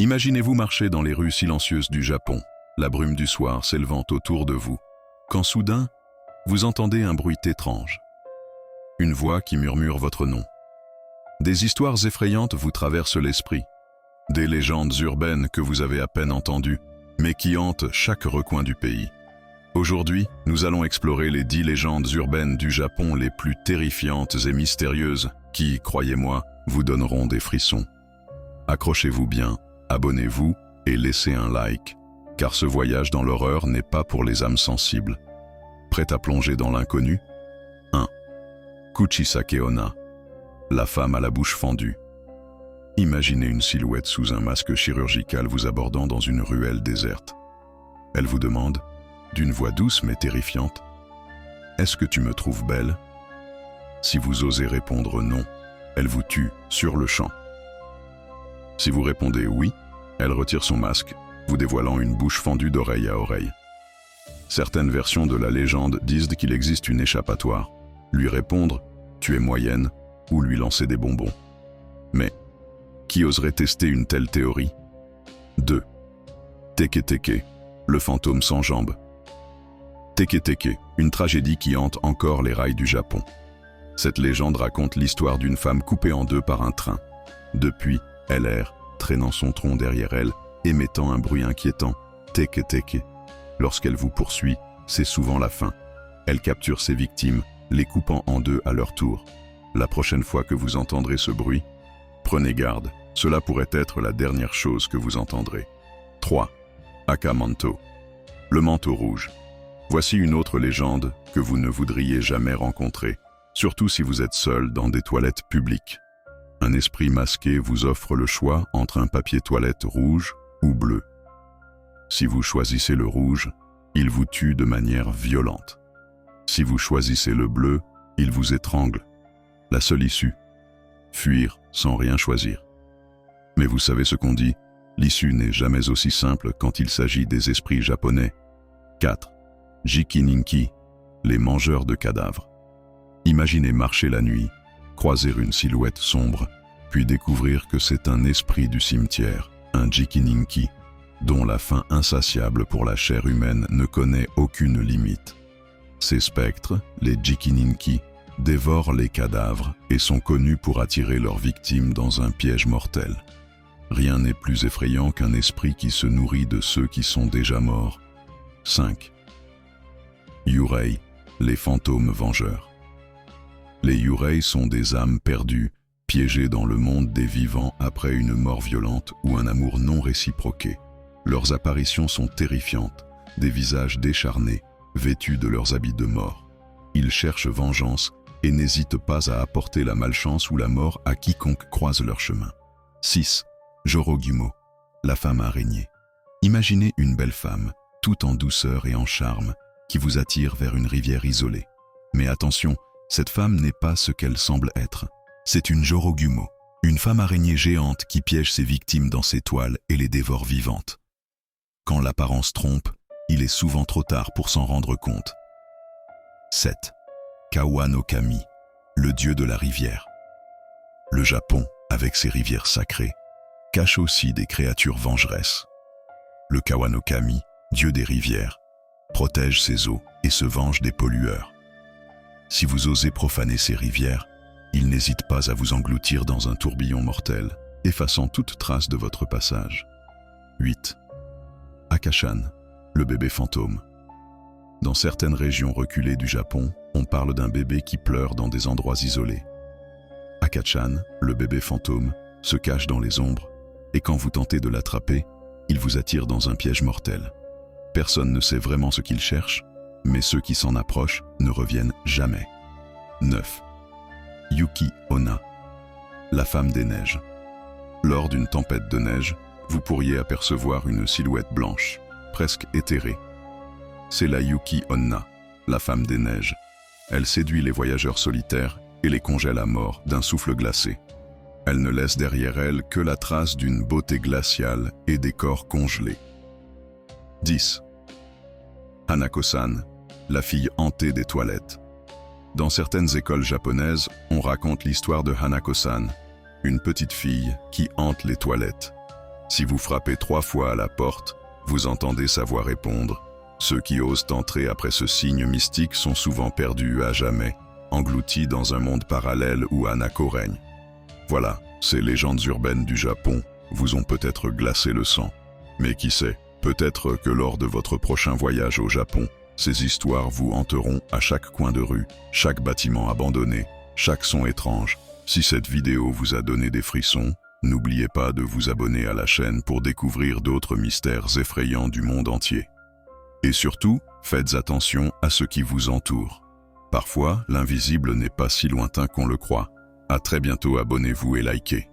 Imaginez-vous marcher dans les rues silencieuses du Japon, la brume du soir s'élevant autour de vous, quand soudain, vous entendez un bruit étrange. Une voix qui murmure votre nom. Des histoires effrayantes vous traversent l'esprit. Des légendes urbaines que vous avez à peine entendues, mais qui hantent chaque recoin du pays. Aujourd'hui, nous allons explorer les 10 légendes urbaines du Japon les plus terrifiantes et mystérieuses qui, croyez-moi, vous donneront des frissons. Accrochez-vous bien, abonnez-vous et laissez un like, car ce voyage dans l'horreur n'est pas pour les âmes sensibles. Prêt à plonger dans l'inconnu? 1. Kuchisake Onna, la femme à la bouche fendue. Imaginez une silhouette sous un masque chirurgical vous abordant dans une ruelle déserte. Elle vous demande, d'une voix douce mais terrifiante, « Est-ce que tu me trouves belle ?» Si vous osez répondre non, elle vous tue sur le champ. Si vous répondez oui, elle retire son masque, vous dévoilant une bouche fendue d'oreille à oreille. Certaines versions de la légende disent qu'il existe une échappatoire, lui répondre « tu es moyenne » ou lui lancer des bonbons. Mais, qui oserait tester une telle théorie? 2. Teke Teke, le fantôme sans jambes. Teke Teke, une tragédie qui hante encore les rails du Japon. Cette légende raconte l'histoire d'une femme coupée en deux par un train. Depuis, elle erre, traînant son tronc derrière elle, émettant un bruit inquiétant, Teke Teke. Lorsqu'elle vous poursuit, c'est souvent la fin. Elle capture ses victimes, les coupant en deux à leur tour. La prochaine fois que vous entendrez ce bruit, prenez garde, cela pourrait être la dernière chose que vous entendrez. 3. Akamanto, le manteau rouge. Voici une autre légende que vous ne voudriez jamais rencontrer, surtout si vous êtes seul dans des toilettes publiques. Un esprit masqué vous offre le choix entre un papier toilette rouge ou bleu. Si vous choisissez le rouge, il vous tue de manière violente. Si vous choisissez le bleu, il vous étrangle. La seule issue, fuir sans rien choisir. Mais vous savez ce qu'on dit, l'issue n'est jamais aussi simple quand il s'agit des esprits japonais. 4. Jikininki, les mangeurs de cadavres. Imaginez marcher la nuit, croiser une silhouette sombre, puis découvrir que c'est un esprit du cimetière, un Jikininki, dont la faim insatiable pour la chair humaine ne connaît aucune limite. Ces spectres, les Jikininki, dévorent les cadavres et sont connus pour attirer leurs victimes dans un piège mortel. Rien n'est plus effrayant qu'un esprit qui se nourrit de ceux qui sont déjà morts. 5. Yurei, les fantômes vengeurs. Les Yurei sont des âmes perdues, piégées dans le monde des vivants après une mort violente ou un amour non réciproqué. Leurs apparitions sont terrifiantes, des visages décharnés, vêtus de leurs habits de mort. Ils cherchent vengeance et n'hésitent pas à apporter la malchance ou la mort à quiconque croise leur chemin. 6. Jorogumo, la femme araignée. Imaginez une belle femme, tout en douceur et en charme, qui vous attire vers une rivière isolée. Mais attention, cette femme n'est pas ce qu'elle semble être. C'est une Jorogumo, une femme araignée géante qui piège ses victimes dans ses toiles et les dévore vivantes. Quand l'apparence trompe, il est souvent trop tard pour s'en rendre compte. 7. Kawa no Kami, le dieu de la rivière. Le Japon, avec ses rivières sacrées, cache aussi des créatures vengeresses. Le Kawa no Kami, dieu des rivières, protège ses eaux et se venge des pollueurs. Si vous osez profaner ces rivières, il n'hésite pas à vous engloutir dans un tourbillon mortel, effaçant toute trace de votre passage. 8. Akashan, le bébé fantôme. Dans certaines régions reculées du Japon, on parle d'un bébé qui pleure dans des endroits isolés. Akachan, le bébé fantôme, se cache dans les ombres, et quand vous tentez de l'attraper, il vous attire dans un piège mortel. Personne ne sait vraiment ce qu'il cherche, mais ceux qui s'en approchent ne reviennent jamais. 9. Yuki Onna, la femme des neiges. Lors d'une tempête de neige, vous pourriez apercevoir une silhouette blanche, presque éthérée. C'est la Yuki Onna, la femme des neiges. Elle séduit les voyageurs solitaires et les congèle à mort d'un souffle glacé. Elle ne laisse derrière elle que la trace d'une beauté glaciale et des corps congelés. 10. Hanako-san, la fille hantée des toilettes. Dans certaines écoles japonaises, on raconte l'histoire de Hanako-san, une petite fille qui hante les toilettes. Si vous frappez 3 fois à la porte, vous entendez sa voix répondre. Ceux qui osent entrer après ce signe mystique sont souvent perdus à jamais, engloutis dans un monde parallèle où Hanako règne. Voilà, ces légendes urbaines du Japon vous ont peut-être glacé le sang. Mais qui sait, peut-être que lors de votre prochain voyage au Japon, ces histoires vous hanteront à chaque coin de rue, chaque bâtiment abandonné, chaque son étrange. Si cette vidéo vous a donné des frissons, n'oubliez pas de vous abonner à la chaîne pour découvrir d'autres mystères effrayants du monde entier. Et surtout, faites attention à ce qui vous entoure. Parfois, l'invisible n'est pas si lointain qu'on le croit. À très bientôt, abonnez-vous et likez.